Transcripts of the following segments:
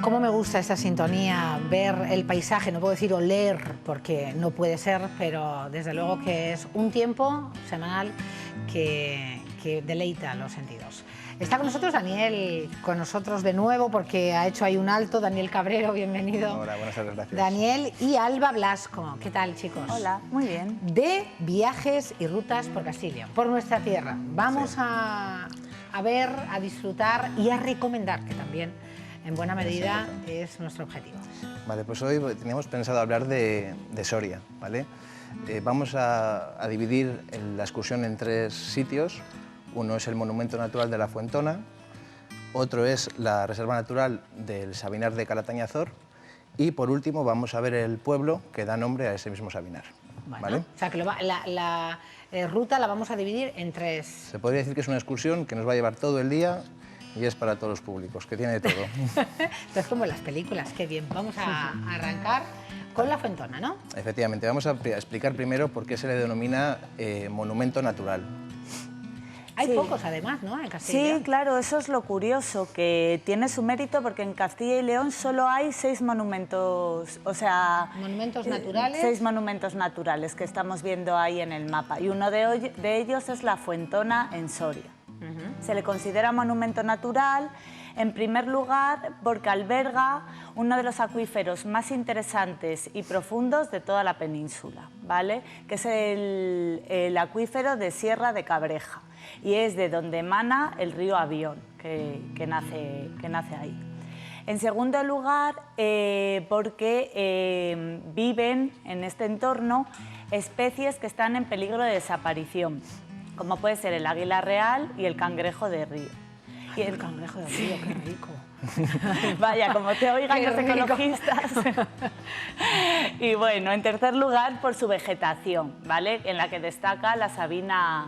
Cómo me gusta esta sintonía, ver el paisaje, no puedo decir oler porque no puede ser, pero desde luego que es un tiempo semanal que deleita los sentidos. Está con nosotros Daniel, con nosotros de nuevo porque ha hecho ahí un alto. Daniel Cabrero, bienvenido. Hola, buenas tardes, gracias. Daniel y Alba Blasco. ¿Qué tal, chicos? Hola, muy bien. De Viajes y Rutas por Castilla, por nuestra tierra. Vamos a ver, a disfrutar y a recomendar, que también en buena medida es nuestro objetivo. Vale, pues hoy teníamos pensado hablar de Soria, ¿vale? Vamos a dividir la excursión en 3 sitios. Uno es el Monumento Natural de la Fuentona, otro es la Reserva Natural del Sabinar de Calatañazor y por último vamos a ver el pueblo que da nombre a ese mismo Sabinar. Bueno, ¿vale? O sea que la ruta la vamos a dividir en 3. Se podría decir que es una excursión que nos va a llevar todo el día y es para todos los públicos, que tiene de todo. Esto es como en las películas, qué bien. Vamos a arrancar con la Fuentona, ¿no? Efectivamente, vamos a explicar primero por qué se le denomina monumento natural. Hay pocos además, ¿no?, en Castilla. Sí, claro, eso es lo curioso, que tiene su mérito porque en Castilla y León solo hay 6 monumentos, o sea... Monumentos naturales. 6 monumentos naturales que estamos viendo ahí en el mapa y uno de ellos es la Fuentona en Soria. Se le considera monumento natural, en primer lugar, porque alberga uno de los acuíferos más interesantes y profundos de toda la península, ¿vale? Que es el acuífero de Sierra de Cabreja y es de donde emana el río Avión, que nace ahí. En segundo lugar, porque viven en este entorno especies que están en peligro de desaparición, como puede ser el águila real y el cangrejo de río. Y el cangrejo de río, qué rico. Vaya, como te oigan los ecologistas. Y bueno, en tercer lugar, por su vegetación, ¿vale? En la que destaca la sabina,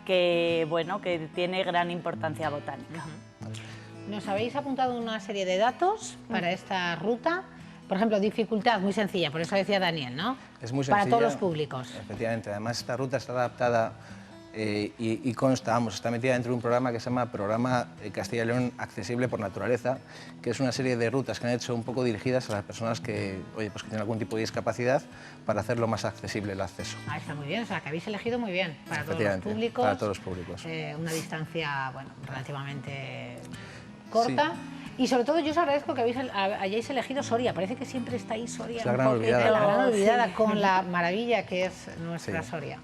que, bueno, que tiene gran importancia botánica. Nos habéis apuntado una serie de datos para esta ruta. Por ejemplo, dificultad muy sencilla, por eso decía Daniel, ¿no? Es muy sencilla. Para todos los públicos. Efectivamente, además esta ruta está adaptada y consta, está metida dentro de un programa que se llama Programa Castilla y León Accesible por Naturaleza, que es una serie de rutas que han hecho un poco dirigidas a las personas que, oye, pues que tienen algún tipo de discapacidad para hacerlo más accesible el acceso. Ah, está muy bien, o sea, que habéis elegido muy bien para todos los públicos. Para todos los públicos. Una distancia, bueno, relativamente corta. Sí. Y sobre todo yo os agradezco que hayáis elegido Soria. Parece que siempre está ahí Soria. Es la gran olvidada. La gran olvidada, con la maravilla que es nuestra Soria.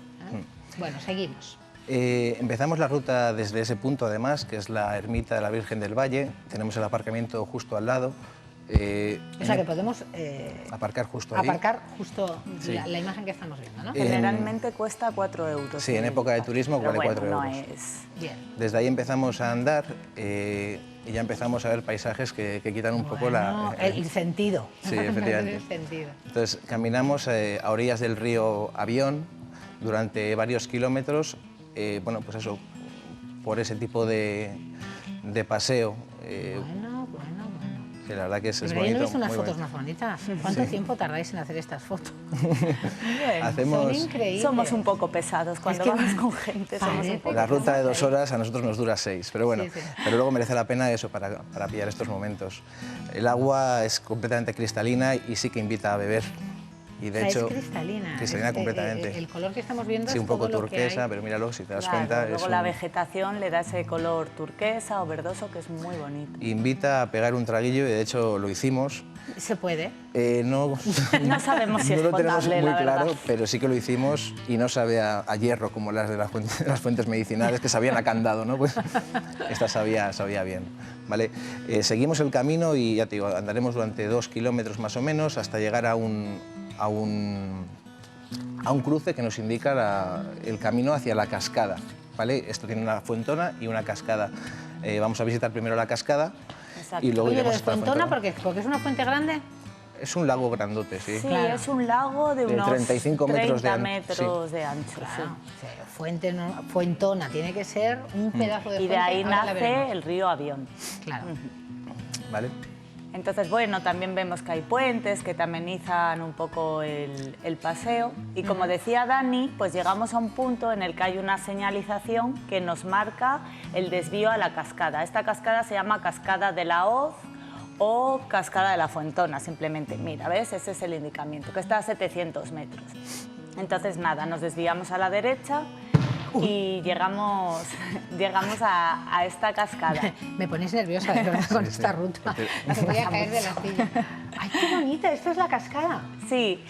Bueno, seguimos. Empezamos la ruta desde ese punto, además, que es la ermita de la Virgen del Valle. Tenemos el aparcamiento justo al lado. O sea que podemos aparcar justo ahí. Aparcar justo la imagen que estamos viendo, ¿no? Generalmente cuesta 4 euros. Sí, en época de turismo vale 4 euros. No es... Bien. Desde ahí empezamos a andar y ya empezamos a ver paisajes que quitan un poco el sentido. Sí, efectivamente. El sentido. Entonces caminamos a orillas del río Avión durante varios kilómetros, bueno, pues eso, por ese tipo de paseo. Bueno. Que la verdad que es bonito. Yo no he visto unas fotos más bonitas. ¿Cuánto tiempo tardáis en hacer estas fotos? Son increíbles. Somos un poco pesados cuando vamos con gente. La ruta de 2 horas a nosotros nos dura 6, pero bueno, pero luego merece la pena eso para pillar estos momentos. El agua es completamente cristalina y sí que invita a beber. Y de hecho, es cristalina. Cristalina completamente. El color que estamos viendo sí, es un poco todo turquesa, lo que pero míralo, si te das cuenta. Luego la vegetación le da ese color turquesa o verdoso que es muy bonito. Invita a pegar un traguillo y de hecho lo hicimos. ¿Se puede? No sabemos si es no lo tenemos potable, muy la claro, verdad. pero sí que lo hicimos y no sabe a hierro como las de las fuentes medicinales que sabían a candado, ¿no? Pues esta sabía bien. ¿Vale? Seguimos el camino y ya te digo, andaremos durante 2 kilómetros más o menos hasta llegar a un cruce que nos indica el camino hacia la cascada, ¿vale? Esto tiene una fuentona y una cascada. Vamos a visitar primero la cascada. Exacto. Y luego iremos hasta la fuentona. ¿Porque es una fuente grande? Es un lago grandote, sí. Sí, claro. Es un lago de unos 35 metros 30 metros de ancho. Claro. Sí. Fuentona, tiene que ser un pedazo de fuente. Y de ahí nace el río Avión. Claro. ¿Vale? Entonces, bueno, también vemos que hay puentes que te amenizan un poco el paseo. Y como decía Dani, pues llegamos a un punto en el que hay una señalización que nos marca el desvío a la cascada. Esta cascada se llama Cascada de la Hoz o Cascada de la Fuentona, simplemente. Mira, ¿ves? Ese es el indicamiento, que está a 700 metros. Entonces, nada, nos desviamos a la derecha y llegamos a esta cascada. Me pones nerviosa de verdad con esta ruta. Me voy a caer de la silla. ¡Ay, qué bonita! Esto es la cascada. Sí.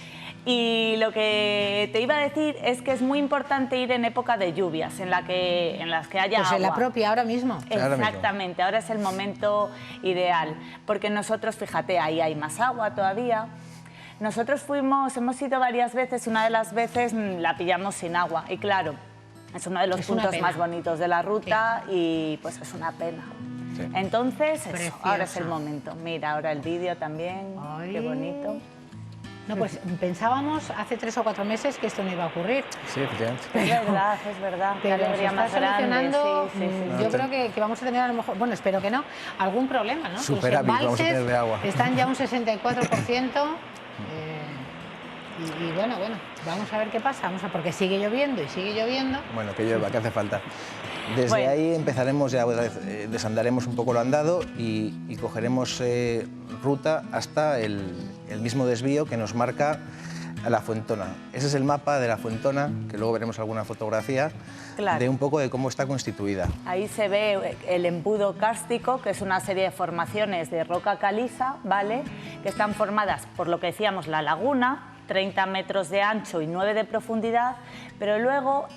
Y lo que te iba a decir es que es muy importante ir en época de lluvias, en las que haya Pues agua. en la propia, ahora mismo. Exactamente, ahora es el momento ideal, porque nosotros, fíjate, ahí hay más agua todavía. Nosotros hemos ido varias veces, una de las veces la pillamos sin agua y claro, es uno de los puntos más bonitos de la ruta y pues es una pena. Sí. Entonces, eso, ahora es el momento. Mira, ahora el vídeo también, qué bonito. No, pues pensábamos hace 3 o 4 meses que esto no iba a ocurrir. Sí, efectivamente. Es verdad. Pero se está solucionando. Sí. Yo creo que vamos a tener a lo mejor, bueno, espero que no, algún problema, ¿no? Superávit, vamos a tener de agua. Están ya un 64%. Y bueno, vamos a ver qué pasa, porque sigue lloviendo y sigue lloviendo. Bueno, que llueva, que hace falta. Desde ahí empezaremos ya, desandaremos un poco lo andado y cogeremos ruta hasta el mismo desvío que nos marca la Fuentona. Ese es el mapa de la Fuentona, que luego veremos alguna fotografía, de un poco de cómo está constituida. Ahí se ve el embudo kárstico, que es una serie de formaciones de roca caliza, ¿vale? Que están formadas por lo que decíamos, la laguna, 30 metros de ancho y 9 de profundidad, pero luego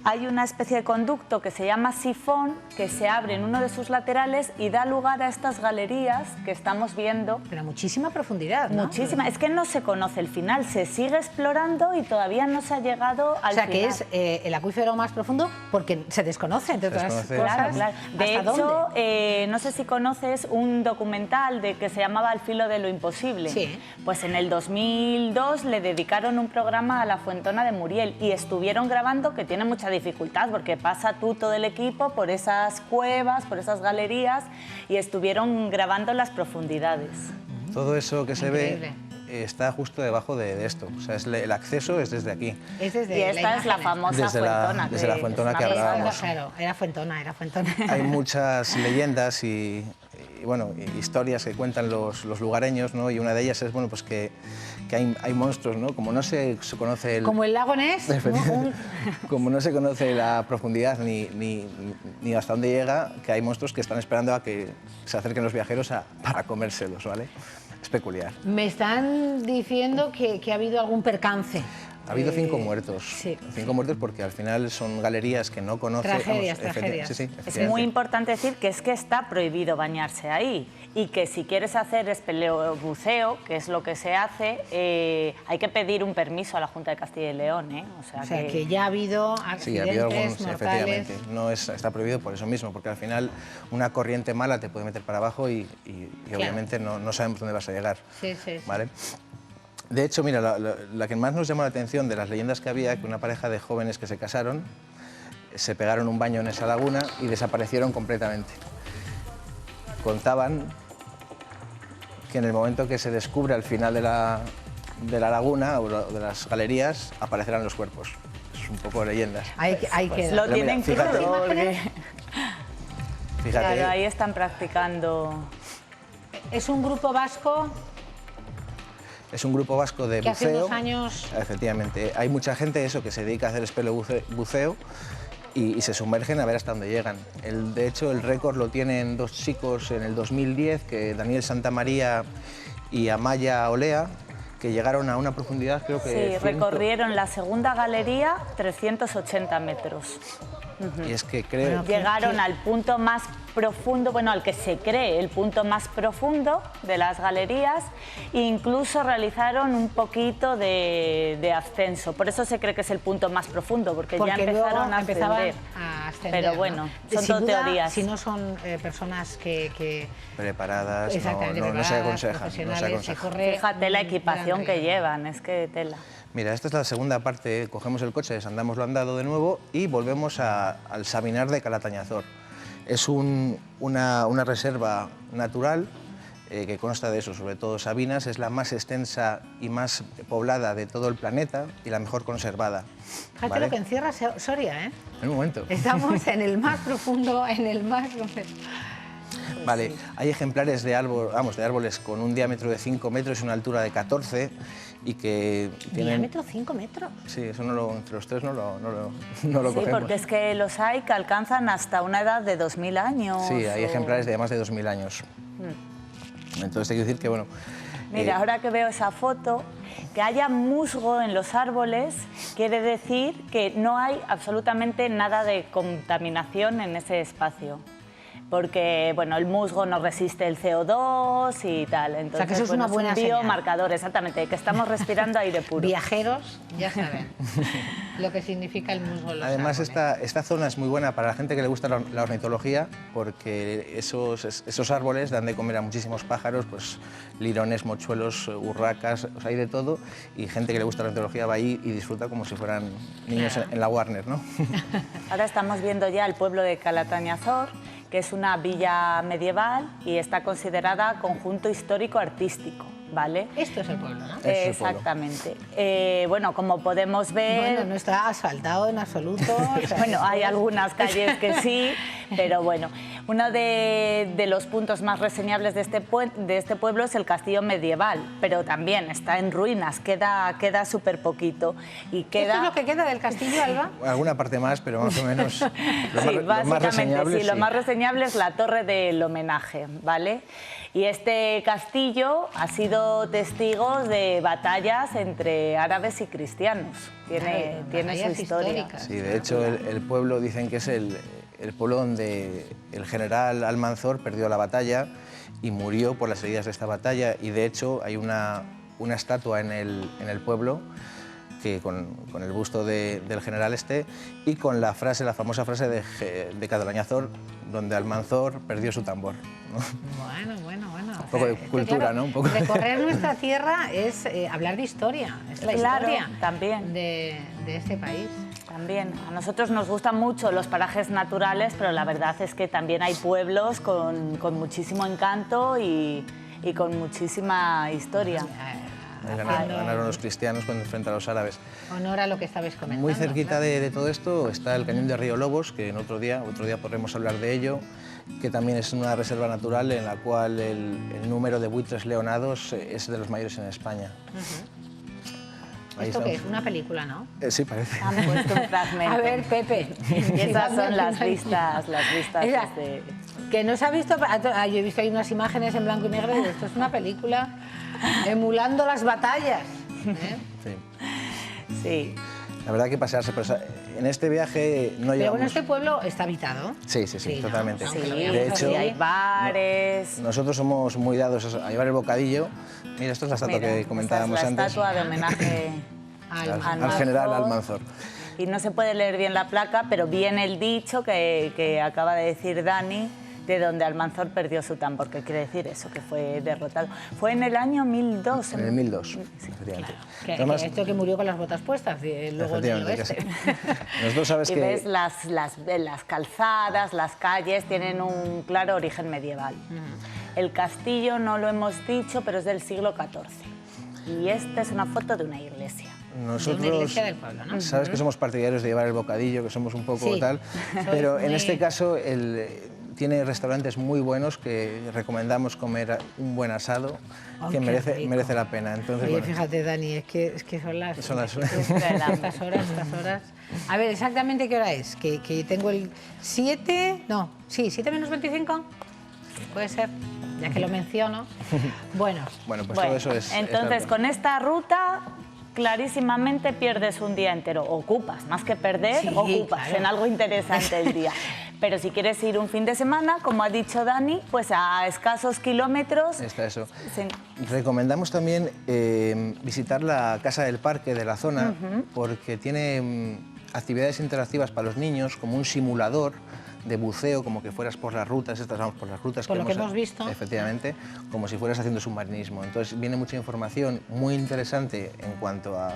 hay una especie de conducto que se llama sifón, que se abre en uno de sus laterales y da lugar a estas galerías que estamos viendo. Pero a muchísima profundidad, ¿no? Muchísima. Es que no se conoce el final, se sigue explorando y todavía no se ha llegado al final. O sea, que es el acuífero más profundo porque se desconoce, entre otras cosas. Claro. De hecho, no sé si conoces un documental que se llamaba Al filo de lo imposible. Sí. Pues en el 2002 le dedicaron un programa a la Fuentona de Muriel y estuvieron grabando, que tiene mucha dificultad porque pasa todo el equipo por esas cuevas, por esas galerías y estuvieron grabando las profundidades. Todo eso que se ve está justo debajo de esto, o sea, el acceso es desde aquí. Y esta es la famosa Fuentona. Desde la Fuentona que hablábamos. Claro, era Fuentona. Hay muchas leyendas y historias que cuentan los lugareños, ¿no? Y una de ellas es pues que hay monstruos, ¿no? Como no se conoce como el lago Ness. Como no se conoce la profundidad ni hasta dónde llega, que hay monstruos que están esperando a que se acerquen los viajeros para comérselos, ¿vale? Es peculiar. Me están diciendo que ha habido algún percance. Ha habido 5 muertos. Sí. 5 muertos porque al final son galerías que no conocen. Tragedias. Sí, es muy importante decir que está prohibido bañarse ahí y que si quieres hacer espeleobuceo, que es lo que se hace, hay que pedir un permiso a la Junta de Castilla y León. O sea que ya ha habido accidentes sí, ha habido algunos, mortales. Efectivamente. Está prohibido por eso mismo, porque al final una corriente mala te puede meter para abajo y obviamente no sabemos dónde vas a llegar. Sí. ¿Vale? De hecho, mira, la que más nos llamó la atención de las leyendas que había, que una pareja de jóvenes que se casaron, se pegaron un baño en esa laguna y desaparecieron completamente. Contaban que en el momento que se descubre al final de la laguna o de las galerías, aparecerán los cuerpos. Es un poco leyendas. Lo tienen claro. Fíjate. Claro, ahí están practicando. Es un grupo vasco. Es un grupo vasco de buceo. Que hace unos años... Efectivamente. Hay mucha gente que se dedica a hacer espeleobuceo y se sumergen a ver hasta dónde llegan. De hecho, el récord lo tienen 2 chicos en el 2010, que Daniel Santamaría y Amaya Olea, que llegaron a una profundidad, creo que... Sí, recorrieron la segunda galería 380 metros. Y es que creo... Llegaron al punto más profundo, al que se cree el punto más profundo de las galerías e incluso realizaron un poquito de ascenso. Por eso se cree que es el punto más profundo, porque ya empezaron a ascender. Pero bueno, son todo teorías. Si no son personas que preparadas, no se aconseja. Fíjate la equipación que llevan, es que tela. Mira, esta es la segunda parte. Cogemos el coche, desandamos lo andado de nuevo y volvemos al Sabinar de Calatañazor. Es una reserva natural que consta de eso, sobre todo sabinas. Es la más extensa y más poblada de todo el planeta y la mejor conservada. Fíjate lo que encierra Soria, ¿eh? En un momento. Estamos en el más profundo, Vale, sí. hay ejemplares de árboles con un diámetro de 5 metros y una altura de 14 y que tienen... Diámetro 5 metros. Sí, eso entre los tres no lo Sí, cogemos. porque es que los hay que alcanzan hasta una edad de 2000 años. Sí, hay o- ejemplares de más de 2000 años. Entonces hay que decir que, bueno... Mira, ahora que veo esa foto, que haya musgo en los árboles quiere decir que no hay absolutamente nada de contaminación en ese espacio. Porque, bueno, el musgo no resiste el CO2 y tal. Entonces, que eso es bueno, una buena un señal. biomarcador, exactamente, que estamos respirando aire puro. Viajeros ya saben lo que significa el musgo en los Además, árboles. esta zona es muy buena para la gente que le gusta la ornitología porque esos árboles dan de comer a muchísimos pájaros, pues lirones, mochuelos, urracas, o sea, hay de todo, y gente que le gusta la ornitología va ahí y disfruta como si fueran niños Claro. en la Warner, ¿no? Ahora estamos viendo ya el pueblo de Calatañazor, que es una villa medieval y está considerada conjunto histórico-artístico, ¿vale? Esto es el pueblo, ¿no? Es el pueblo. Exactamente. Bueno, como podemos ver... Bueno, no está asfaltado en absoluto. O sea, Bueno, hay es- algunas calles que sí, pero bueno. Uno de los puntos más reseñables de este pueblo es el castillo medieval, pero también está en ruinas, queda súper poquito. Y ¿Esto queda... es lo que queda del castillo, Alba? Alguna parte más, pero más o menos Sí, lo más básicamente reseñable. sí, lo Sí. más reseñable es la torre del homenaje, ¿vale? Y este castillo ha sido testigo de batallas entre árabes y cristianos. Tiene su batallas historia. históricas. Sí, de hecho el pueblo dicen que es el pueblo donde el general Almanzor perdió la batalla y murió por las heridas de esta batalla, y de hecho hay una estatua en el pueblo que con el busto del general y con la famosa frase de Calatañazor, donde Almanzor perdió su tambor, ¿no? Bueno. Un poco de cultura, ¿no? Un poco. Recorrer nuestra tierra es hablar de historia, es la Claro, historia también. de este país. También. A nosotros nos gustan mucho los parajes naturales, pero la verdad es que también hay pueblos con muchísimo encanto y con muchísima historia. Ganaron los cristianos frente a los árabes. Honor a lo que estabais comentando. Muy cerquita claro. de todo esto está el cañón de Río Lobos, que en otro día podremos hablar de ello, que también es una reserva natural en la cual el número de buitres leonados es de los mayores en España. Ahí ¿Esto qué es? estamos. Una película, ¿no? Sí, parece. Han puesto un fragmento. A ver, Pepe. Y esas son las Mira, vistas desde... que no se ha visto... Yo he visto ahí unas imágenes en blanco y negro y digo, esto es una película emulando las batallas. ¿eh? Sí. Sí. La verdad que pasearse, pero en este viaje no Pero llevamos... bueno, este pueblo está habitado. Sí, ¿no? totalmente. Aunque Sí, lo De veamos hecho, sí, hay así. bares... nosotros somos muy dados a llevar el bocadillo. Mira, esto es la estatua Mira, que comentábamos esta es la antes. estatua de homenaje Al general Almanzor. Y no se puede leer bien la placa, pero viene el dicho que acaba de decir Dani, de donde Almanzor perdió su tambor, que quiere decir eso, que fue derrotado. Fue en el año 1002. En el 1002, efectivamente. Que Además, esto que murió con las botas puestas, luego en el efectivamente, oeste. que nosotros sabes Y que... ves las calzadas, las calles, tienen un claro origen medieval. El castillo no lo hemos dicho, pero es del siglo XIV. Y esta es una foto de una iglesia. Nosotros, De una iglesia del pueblo, ¿no? Sabes que somos partidarios de llevar el bocadillo, que somos un poco Sí. tal, Sois pero en muy- este caso tiene restaurantes muy buenos que recomendamos comer un buen asado, Ay, que qué rico. merece la pena. Entonces, Oye, bueno, fíjate, Dani, es que son las... Son las- estas horas. A ver, ¿exactamente qué hora es? Que tengo el 7... No, sí, 7 menos 25. Puede ser, ya que lo menciono. Bueno, bueno, pues Bueno, todo eso es... entonces, con esta ruta, clarísimamente pierdes un día entero. Ocupas, más que perder, Sí, ocupas claro. en algo interesante el día. Pero si quieres ir un fin de semana, como ha dicho Dani, pues a escasos kilómetros... Está eso. se- Recomendamos también visitar la Casa del Parque de la zona, porque tiene actividades interactivas para los niños, como un simulador de buceo, como que fueras por las rutas, por las rutas Por lo que hemos visto. Efectivamente, como si fueras haciendo submarinismo. Entonces viene mucha información muy interesante en cuanto a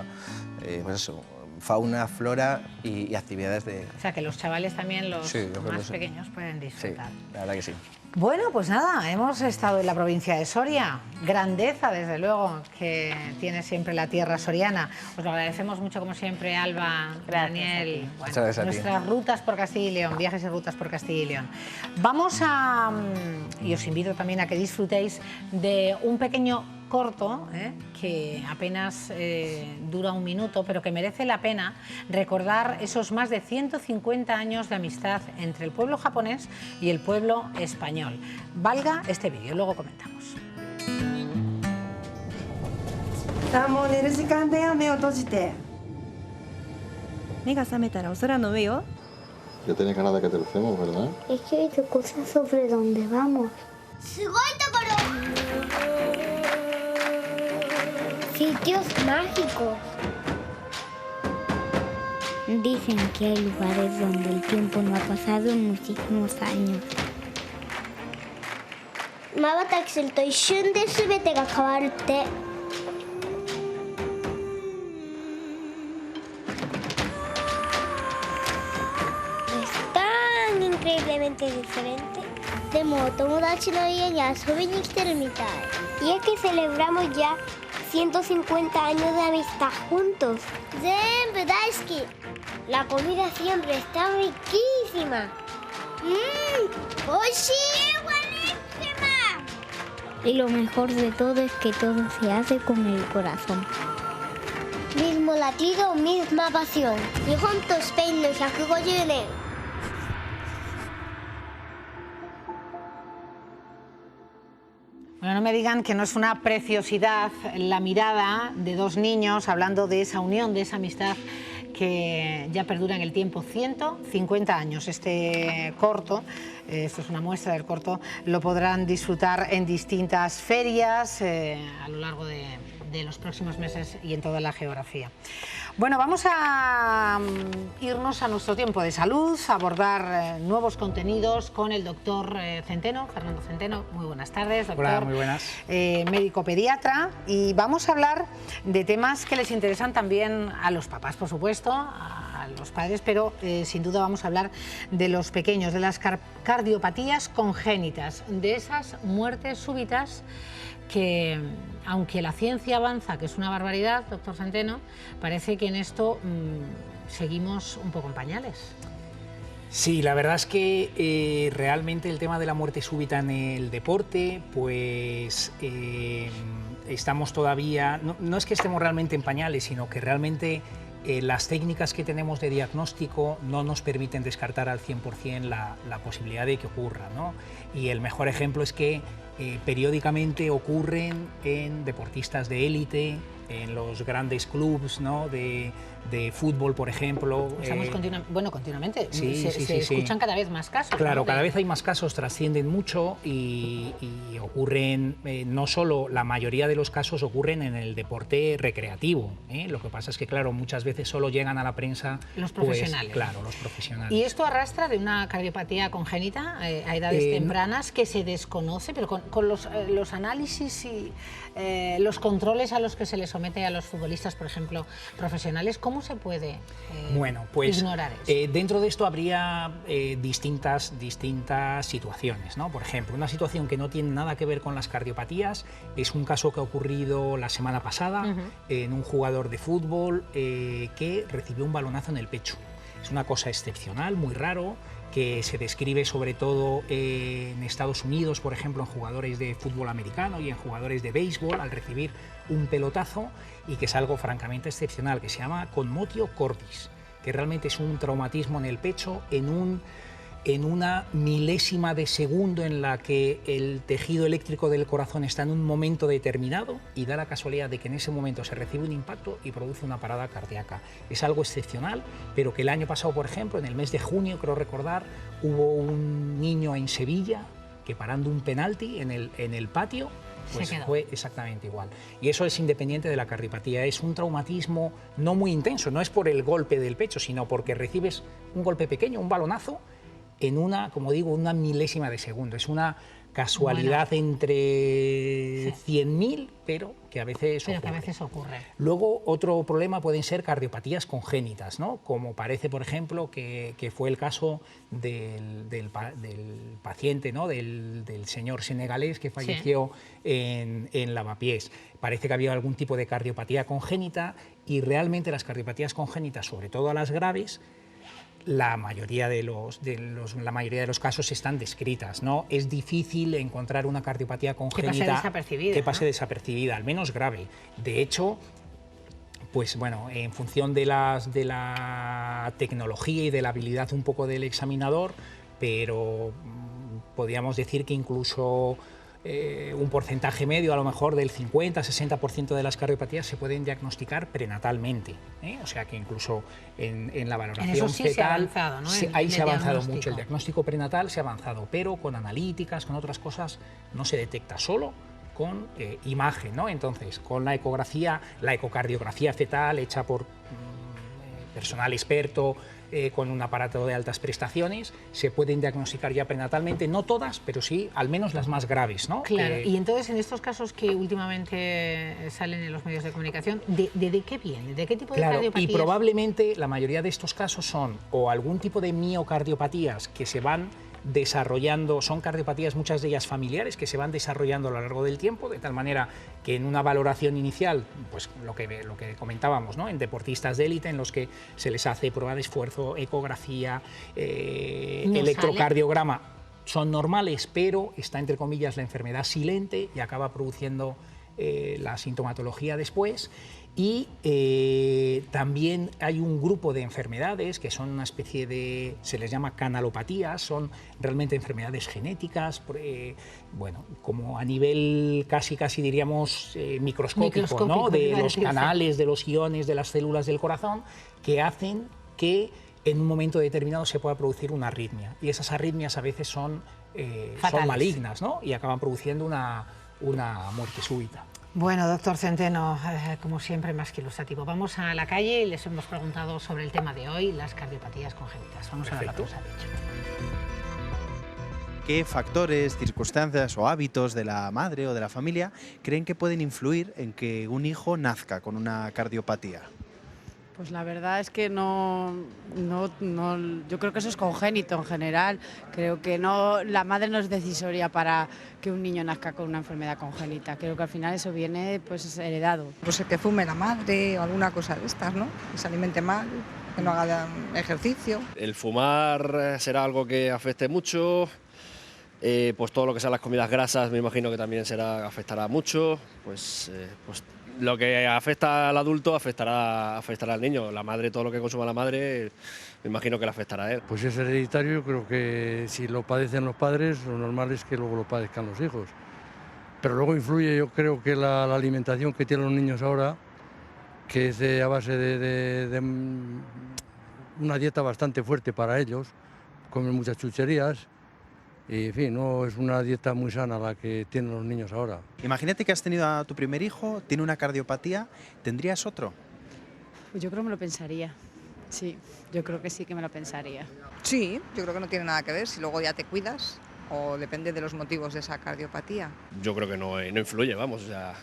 pues eso, fauna, flora y actividades de... O sea, que los chavales también, los Sí, yo creo más que sí. pequeños, pueden Sí, disfrutar. la verdad que sí. Bueno, pues nada, hemos estado en la provincia de Soria. Grandeza, desde luego, que tiene siempre la tierra soriana. Os lo agradecemos mucho, como siempre, Alba, Daniel. Bueno, Muchas gracias a ti. nuestras rutas por Castilla y León, viajes y rutas por Castilla y León. Vamos a... y os invito también a que disfrutéis de un pequeño corto, que apenas dura un minuto, pero que merece la pena recordar esos más de 150 años de amistad entre el pueblo japonés y el pueblo español. Valga este vídeo, luego comentamos. さあもう寝る時間だよ、目を閉じて。目が覚めたらお空の上よ。 Ya tenés ganas de que te crucemos, ¿verdad? Es que he visto cosas sobre dónde vamos. Sitios mágicos. Dicen que hay lugares donde el tiempo no ha pasado en muchísimos años. 瞬きすると一瞬で全てが変わるって。Es tan increíblemente diferente. でもお友達の家に遊びに来てるみたい。Y es que celebramos ya 150 años de amistad juntos. 全部大好き。La comida siempre está riquísima. ¡Oishii! ¡Buenísima! Y lo mejor de todo es que todo se hace con el corazón. Mismo latido, misma pasión. Nihon to Spain no 150 年. Bueno, no me digan que no es una preciosidad la mirada de dos niños hablando de esa unión, de esa amistad que ya perdura en el tiempo. 150 años. Este corto, esto es una muestra del corto, lo podrán disfrutar en distintas ferias a lo largo de los próximos meses y en toda la geografía. Bueno, vamos a irnos a nuestro tiempo de salud, a abordar nuevos contenidos con el doctor Centeno, Fernando Centeno. Muy buenas tardes, doctor. Hola, muy buenas. Médico pediatra, y vamos a hablar de temas que les interesan también a los papás, por supuesto, a los padres, pero sin duda vamos a hablar de los pequeños, de las cardiopatías congénitas, de esas muertes súbitas que, aunque la ciencia avanza, que es una barbaridad, doctor Centeno, parece que en esto seguimos un poco en pañales. Sí, la verdad es que realmente el tema de la muerte súbita en el deporte, pues estamos todavía, no es que estemos realmente en pañales, sino que realmente las técnicas que tenemos de diagnóstico no nos permiten descartar al 100% la posibilidad de que ocurra, ¿no? Y el mejor ejemplo es que periódicamente ocurren en deportistas de élite, en los grandes clubes, ¿no?, de fútbol, por ejemplo. Estamos continuamente, sí, se escuchan cada vez más casos. Claro, ¿no? cada vez hay más casos, trascienden mucho y ocurren, no solo, la mayoría de los casos ocurren en el deporte recreativo, ¿eh? Lo que pasa es que, claro, muchas veces solo llegan a la prensa los profesionales. Pues, claro, los profesionales. ¿Y esto arrastra de una cardiopatía congénita a edades tempranas que se desconoce, pero con los análisis y los controles a los que se les somete a los futbolistas, por ejemplo, profesionales, ¿cómo se puede ignorar eso? Dentro de esto habría distintas situaciones, ¿no? Por ejemplo, una situación que no tiene nada que ver con las cardiopatías es un caso que ha ocurrido la semana pasada en un jugador de fútbol que recibió un balonazo en el pecho. Es una cosa excepcional, muy raro, que se describe sobre todo en Estados Unidos, por ejemplo, en jugadores de fútbol americano y en jugadores de béisbol al recibir un pelotazo, y que es algo francamente excepcional, que se llama conmotio cordis, que realmente es un traumatismo en el pecho en una milésima de segundo en la que el tejido eléctrico del corazón está en un momento determinado y da la casualidad de que en ese momento se recibe un impacto y produce una parada cardíaca. Es algo excepcional, pero que el año pasado, por ejemplo, en el mes de junio, creo recordar, hubo un niño en Sevilla que, parando un penalti en el patio, pues fue exactamente igual. Y eso es independiente de la cardiopatía, es un traumatismo no muy intenso, no es por el golpe del pecho, sino porque recibes un golpe pequeño, un balonazo, en una, como digo, una milésima de segundo. Es una casualidad entre 100.000, pero que a veces ocurre. Luego, otro problema pueden ser cardiopatías congénitas, ¿no? Como parece, por ejemplo, que fue el caso del paciente, ¿no? del señor senegalés que falleció en Lavapiés. Parece que había algún tipo de cardiopatía congénita y realmente las cardiopatías congénitas, sobre todo a las graves, la mayoría de los casos están descritas, ¿no? Es difícil encontrar una cardiopatía congénita que pase desapercibida, al menos grave. De hecho, pues bueno, en función de la tecnología y de la habilidad un poco del examinador, pero podríamos decir que incluso un porcentaje medio, a lo mejor del 50-60% de las cardiopatías se pueden diagnosticar prenatalmente, ¿eh? O sea que incluso en la valoración fetal se ha avanzado, ¿no? Ahí se ha avanzado mucho. El diagnóstico prenatal se ha avanzado, pero con analíticas, con otras cosas, no se detecta solo con imagen, ¿no? Entonces, con la ecografía, la ecocardiografía fetal hecha por personal experto, con un aparato de altas prestaciones, se pueden diagnosticar ya prenatalmente, no todas, pero sí al menos las más graves, ¿no? Claro, y entonces en estos casos que últimamente salen en los medios de comunicación, ¿de qué viene? ¿De qué tipo de cardiopatías? Y probablemente la mayoría de estos casos son o algún tipo de miocardiopatías que se van desarrollando, son cardiopatías, muchas de ellas familiares, que se van desarrollando a lo largo del tiempo, de tal manera que en una valoración inicial, pues lo que comentábamos, ¿no? En deportistas de élite, en los que se les hace prueba de esfuerzo, ecografía, electrocardiograma, son normales, pero está entre comillas la enfermedad silente y acaba produciendo la sintomatología después. Y también hay un grupo de enfermedades que son una especie de, se les llama canalopatías, son realmente enfermedades genéticas, bueno, como a nivel casi diríamos microscópico, ¿no? De los canales, de los iones, de las células del corazón, que hacen que en un momento determinado se pueda producir una arritmia. Y esas arritmias a veces son malignas, ¿no? Y acaban produciendo una muerte súbita. Bueno, doctor Centeno, como siempre, más que ilustrativo. Vamos a la calle y les hemos preguntado sobre el tema de hoy, las cardiopatías congénitas. Vamos a ver lo que nos ha dicho. ¿Qué factores, circunstancias o hábitos de la madre o de la familia creen que pueden influir en que un hijo nazca con una cardiopatía? Pues la verdad es que no, yo creo que eso es congénito en general. Creo que la madre no es decisoria para que un niño nazca con una enfermedad congénita. Creo que al final eso viene pues heredado. Pues que fume la madre o alguna cosa de estas, ¿no? Que se alimente mal, que no haga ejercicio. El fumar será algo que afecte mucho. Pues todo lo que sean las comidas grasas me imagino que también afectará mucho. Pues lo que afecta al adulto afectará al niño. La madre, todo lo que consuma la madre, me imagino que le afectará a él. Pues es hereditario, yo creo que si lo padecen los padres, lo normal es que luego lo padezcan los hijos. Pero luego influye, yo creo que la alimentación que tienen los niños ahora, que es a base de una dieta bastante fuerte para ellos, comen muchas chucherías. Y, en fin, no es una dieta muy sana la que tienen los niños ahora. Imagínate que has tenido a tu primer hijo, tiene una cardiopatía, ¿tendrías otro? Pues yo creo que me lo pensaría. Sí, yo creo que sí que me lo pensaría. Sí, yo creo que no tiene nada que ver si luego ya te cuidas o depende de los motivos de esa cardiopatía. Yo creo que no influye, vamos, o sea,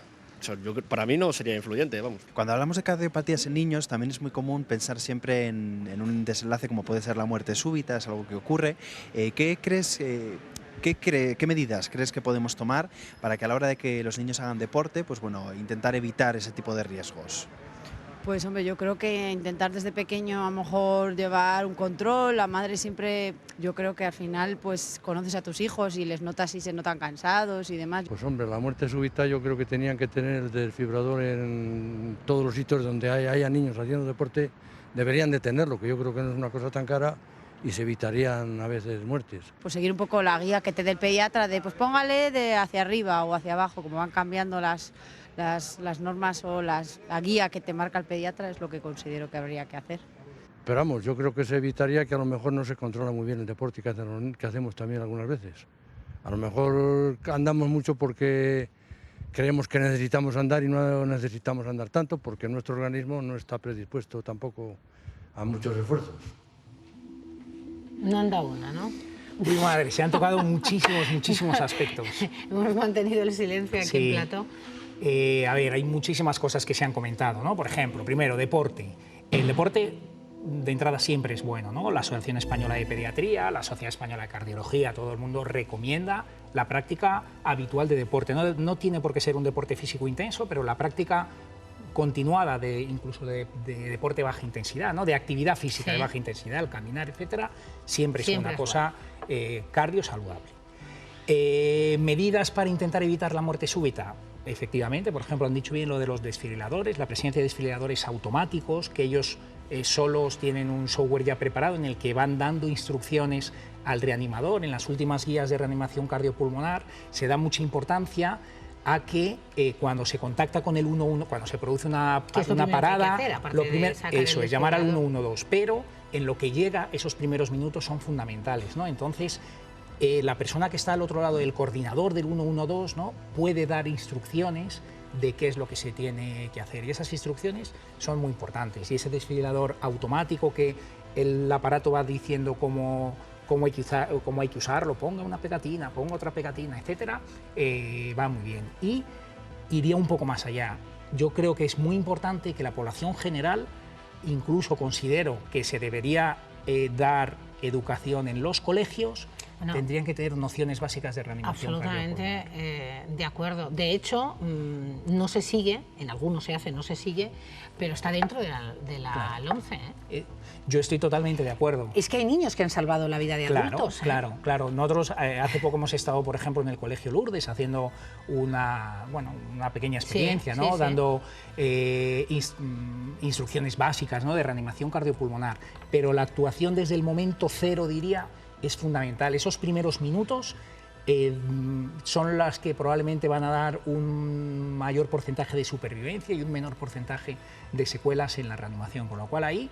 para mí no sería influyente, vamos. Cuando hablamos de cardiopatías en niños, también es muy común pensar siempre en un desenlace como puede ser la muerte súbita, es algo que ocurre. ¿Qué crees, qué medidas crees que podemos tomar para que a la hora de que los niños hagan deporte, pues bueno, intentar evitar ese tipo de riesgos? Pues hombre, yo creo que intentar desde pequeño a lo mejor llevar un control, la madre siempre, yo creo que al final pues conoces a tus hijos y les notas si se notan cansados y demás. Pues hombre, la muerte súbita yo creo que tenían que tener el desfibrilador en todos los sitios donde haya niños haciendo deporte, deberían de tenerlo, que yo creo que no es una cosa tan cara y se evitarían a veces muertes. Pues seguir un poco la guía que te dé el pediatra de pues póngale de hacia arriba o hacia abajo, como van cambiando las normas o la guía que te marca el pediatra es lo que considero que habría que hacer. Pero vamos, yo creo que se evitaría que a lo mejor no se controla muy bien el deporte que hacemos también algunas veces. A lo mejor andamos mucho porque creemos que necesitamos andar y no necesitamos andar tanto porque nuestro organismo no está predispuesto tampoco a muchos esfuerzos. No anda una, ¿no? Uy, madre, se han tocado muchísimos aspectos. Hemos mantenido el silencio aquí Sí. en plató. A ver, hay muchísimas cosas que se han comentado, ¿no? Por ejemplo, primero, deporte. El deporte de entrada siempre es bueno, ¿no? La Asociación Española de Pediatría, la Sociedad Española de Cardiología, todo el mundo recomienda la práctica habitual de deporte. No tiene por qué ser un deporte físico intenso, pero la práctica continuada incluso de deporte de baja intensidad, ¿no? De actividad física de baja intensidad, el caminar, etcétera, siempre es una cosa cardio saludable. Medidas para intentar evitar la muerte súbita. Efectivamente, por ejemplo, han dicho bien lo de los desfibriladores, la presencia de desfibriladores automáticos, que ellos solos tienen un software ya preparado en el que van dando instrucciones al reanimador. En las últimas guías de reanimación cardiopulmonar se da mucha importancia a que cuando se contacta con el 112, cuando se produce una parada, lo primero eso es llamar al 112, pero en lo que llega esos primeros minutos son fundamentales, ¿no? Entonces, la persona que está al otro lado del coordinador del 112, ¿no? Puede dar instrucciones de qué es lo que se tiene que hacer, y esas instrucciones son muy importantes, y ese desfibrilador automático que el aparato va diciendo cómo hay que usarlo, ponga una pegatina, ponga otra pegatina, etcétera, va muy bien. Y iría un poco más allá. Yo creo que es muy importante que la población general, incluso considero que se debería dar educación en los colegios, tendrían que tener nociones básicas de reanimación Absolutamente de acuerdo. De hecho, no se sigue, en algunos se hace, no se sigue, pero está dentro de la LOMCE. Yo estoy totalmente de acuerdo. Es que hay niños que han salvado la vida de adultos. Claro. Nosotros hace poco hemos estado, por ejemplo, en el Colegio Lourdes haciendo una pequeña experiencia, ¿no? Dando instrucciones básicas, ¿no? De reanimación cardiopulmonar. Pero la actuación desde el momento cero, diría, es fundamental. Esos primeros minutos son las que probablemente van a dar un mayor porcentaje de supervivencia y un menor porcentaje de secuelas en la reanimación, con lo cual ahí...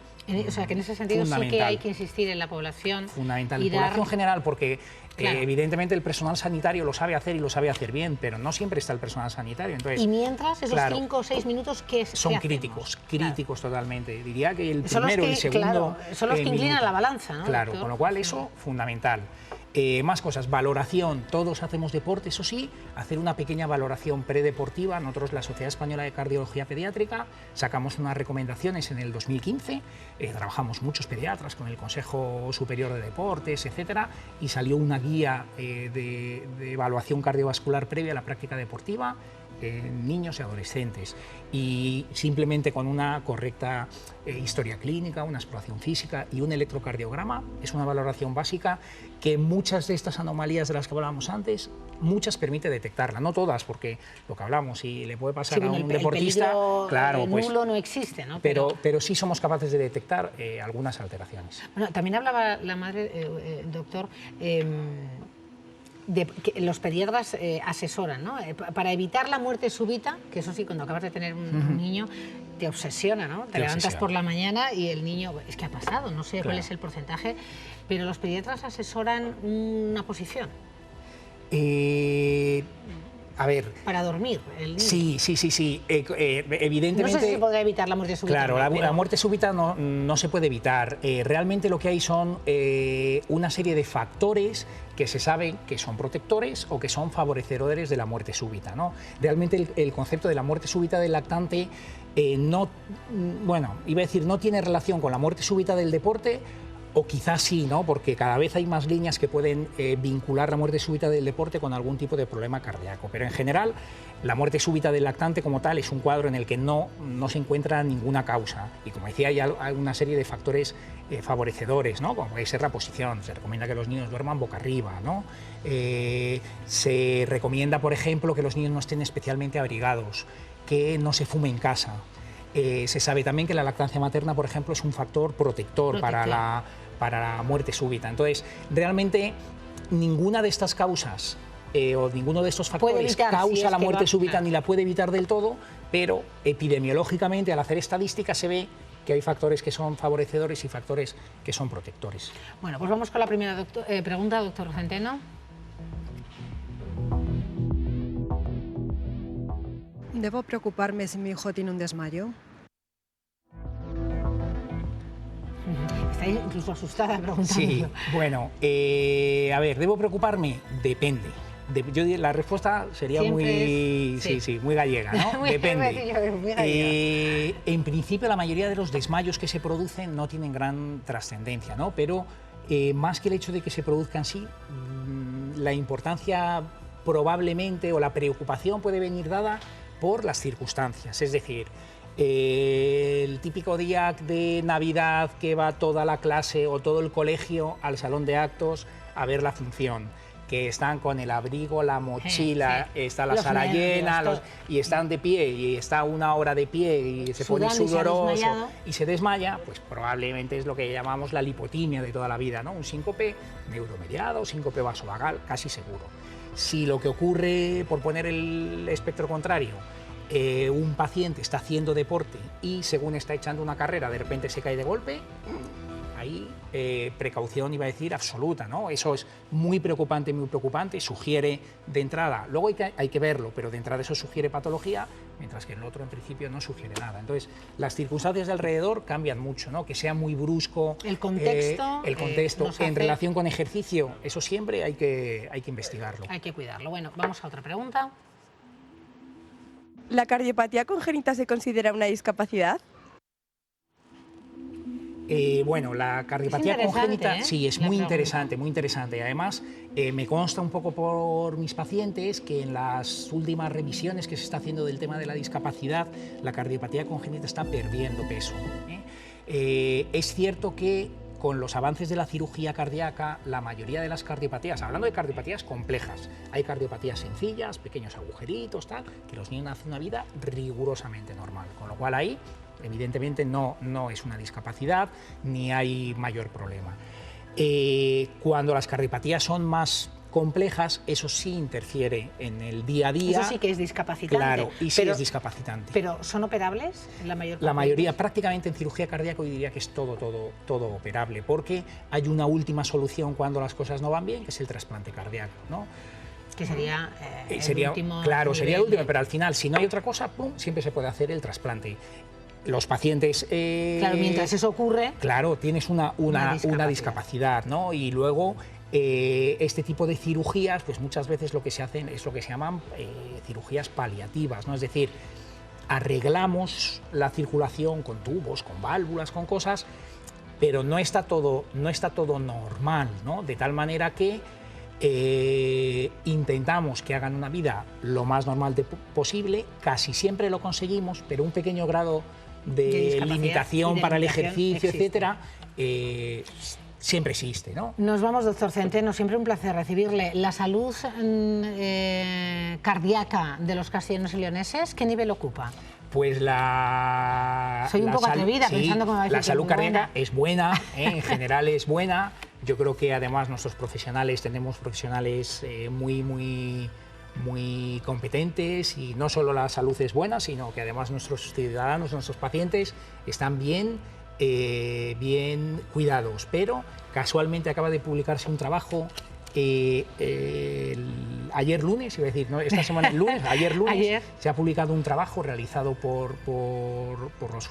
O sea, que en ese sentido sí que hay que insistir en la población. Fundamental, en la población general, porque evidentemente el personal sanitario lo sabe hacer y lo sabe hacer bien, pero no siempre está el personal sanitario. Entonces, y mientras, esos 5 o 6 minutos, ¿qué son críticos totalmente. Diría que el primero y el segundo... son los que inclinan la balanza, ¿no? Claro, con lo cual eso, fundamental. Más cosas, valoración, todos hacemos deporte, eso sí, hacer una pequeña valoración predeportiva. Nosotros, la Sociedad Española de Cardiología Pediátrica, sacamos unas recomendaciones en el 2015, trabajamos muchos pediatras con el Consejo Superior de Deportes, etcétera, y salió una guía de evaluación cardiovascular previa a la práctica deportiva en niños y adolescentes, y simplemente con una correcta historia clínica, una exploración física y un electrocardiograma es una valoración básica que muchas de estas anomalías de las que hablábamos antes, muchas permite detectarla, no todas, porque lo que hablamos, si le puede pasar a un deportista, claro, pues nulo no existe, ¿no? Pero sí somos capaces de detectar algunas alteraciones. Bueno, también hablaba la madre, doctor, de que los pediatras asesoran, ¿no? Para evitar la muerte súbita, que eso sí, cuando acabas de tener un niño, te obsesiona, ¿no? Te levantas por la mañana y el niño, es que ha pasado, no sé cuál es el porcentaje, pero los pediatras asesoran una posición. A ver... Para dormir, el niño. Sí. Evidentemente... No sé si se podrá evitar la muerte súbita. Claro, la muerte súbita no se puede evitar. Realmente lo que hay son una serie de factores que se saben que son protectores o que son favorecedores de la muerte súbita, ¿no? Realmente el concepto de la muerte súbita del lactante no tiene relación con la muerte súbita del deporte, o quizás sí, ¿no? Porque cada vez hay más líneas que pueden vincular la muerte súbita del deporte con algún tipo de problema cardíaco. Pero en general, la muerte súbita del lactante como tal es un cuadro en el que no se encuentra ninguna causa. Y como decía, hay una serie de factores favorecedores, ¿no? Como puede ser la posición. Se recomienda que los niños duerman boca arriba, ¿no? Se recomienda, por ejemplo, que los niños no estén especialmente abrigados, que no se fume en casa. Se sabe también que la lactancia materna, por ejemplo, es un factor protector para la muerte súbita. Entonces, realmente ninguna de estas causas o ninguno de estos factores causa la muerte súbita ni la puede evitar del todo, pero epidemiológicamente, al hacer estadísticas, se ve que hay factores que son favorecedores y factores que son protectores. Bueno, pues vamos con la primera pregunta, doctor Centeno. ¿Debo preocuparme si mi hijo tiene un desmayo? Está incluso asustada preguntando. Sí, bueno, a ver, ¿debo preocuparme? Depende. La respuesta sería muy, muy gallega, ¿no? Muy Depende. muy gallega. En principio, la mayoría de los desmayos que se producen no tienen gran trascendencia, ¿no? Pero más que el hecho de que se produzcan sí, la importancia probablemente o la preocupación puede venir dada por las circunstancias, es decir, el típico día de Navidad que va toda la clase o todo el colegio al salón de actos a ver la función, que están con el abrigo, la mochila, está la sala llena y están de pie y está una hora de pie y se pone sudoroso y se desmaya, pues probablemente es lo que llamamos la lipotimia de toda la vida, ¿no? Un síncope neuromediado, síncope vasovagal, casi seguro. Si lo que ocurre, por poner el espectro contrario, un paciente está haciendo deporte y según está echando una carrera de repente se cae de golpe, ahí precaución, iba a decir, absoluta, ¿no? Eso es muy preocupante, sugiere de entrada, luego hay que verlo, pero de entrada eso sugiere patología, mientras que el otro en principio no sugiere nada. Entonces, las circunstancias de alrededor cambian mucho, ¿no? Que sea muy brusco. El contexto. En relación con ejercicio, eso siempre hay que investigarlo. Hay que cuidarlo. Bueno, vamos a otra pregunta. ¿La cardiopatía congénita se considera una discapacidad? Bueno, la cardiopatía congénita sí, es muy interesante, muy interesante. Además, me consta un poco por mis pacientes que en las últimas revisiones que se está haciendo del tema de la discapacidad, la cardiopatía congénita está perdiendo peso. Es cierto que con los avances de la cirugía cardíaca, la mayoría de las cardiopatías, hablando de cardiopatías complejas, hay cardiopatías sencillas, pequeños agujeritos, tal, que los niños hacen una vida rigurosamente normal, con lo cual ahí evidentemente no es una discapacidad ni hay mayor problema. Cuando las cardiopatías son más complejas, eso sí interfiere en el día a día. Eso sí que es discapacitante. Claro, y sí es discapacitante. ¿Pero son operables en la mayor parte? La mayoría, prácticamente en cirugía cardíaca, yo diría que es todo operable, porque hay una última solución cuando las cosas no van bien, que es el trasplante cardíaco, ¿no? Que sería sería, el último. Claro, sería el último, pero al final, si no hay otra cosa, ¡pum!, siempre se puede hacer el trasplante. Los pacientes... claro, mientras eso ocurre... Claro, tienes una discapacidad, ¿no? Y luego este tipo de cirugías, pues muchas veces lo que se hacen es lo que se llaman cirugías paliativas, ¿no? Es decir, arreglamos la circulación con tubos, con válvulas, con cosas, pero no está todo normal, ¿no? De tal manera que intentamos que hagan una vida lo más normal posible, casi siempre lo conseguimos, pero un pequeño grado de limitación para el ejercicio, etcétera, siempre existe, ¿no? Nos vamos, doctor Centeno, siempre un placer recibirle. La salud cardíaca de los castellanos y leoneses, ¿qué nivel ocupa? Pues Soy un poco atrevida pensando que me va a decir la salud cardíaca es buena, en general es buena. Yo creo que además nuestros profesionales, tenemos profesionales muy competentes, y no solo la salud es buena, sino que además nuestros ciudadanos, nuestros pacientes están bien cuidados. Pero casualmente acaba de publicarse un trabajo ayer lunes, iba a decir, no, esta semana el lunes, ayer lunes, se ha publicado un trabajo realizado por los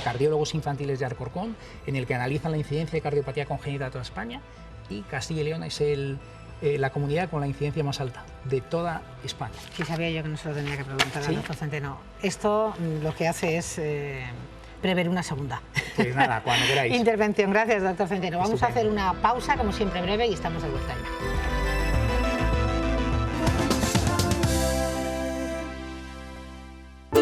cardiólogos infantiles de Alcorcón, en el que analizan la incidencia de cardiopatía congénita de toda España, y Castilla y León es la comunidad con la incidencia más alta de toda España. Sí, sabía yo que no se lo tenía que preguntar al doctor Centeno. Esto lo que hace es prever una segunda. Pues nada, cuando queráis. Intervención. Gracias, doctor Centeno. Vamos a hacer una pausa, como siempre breve, y estamos de vuelta.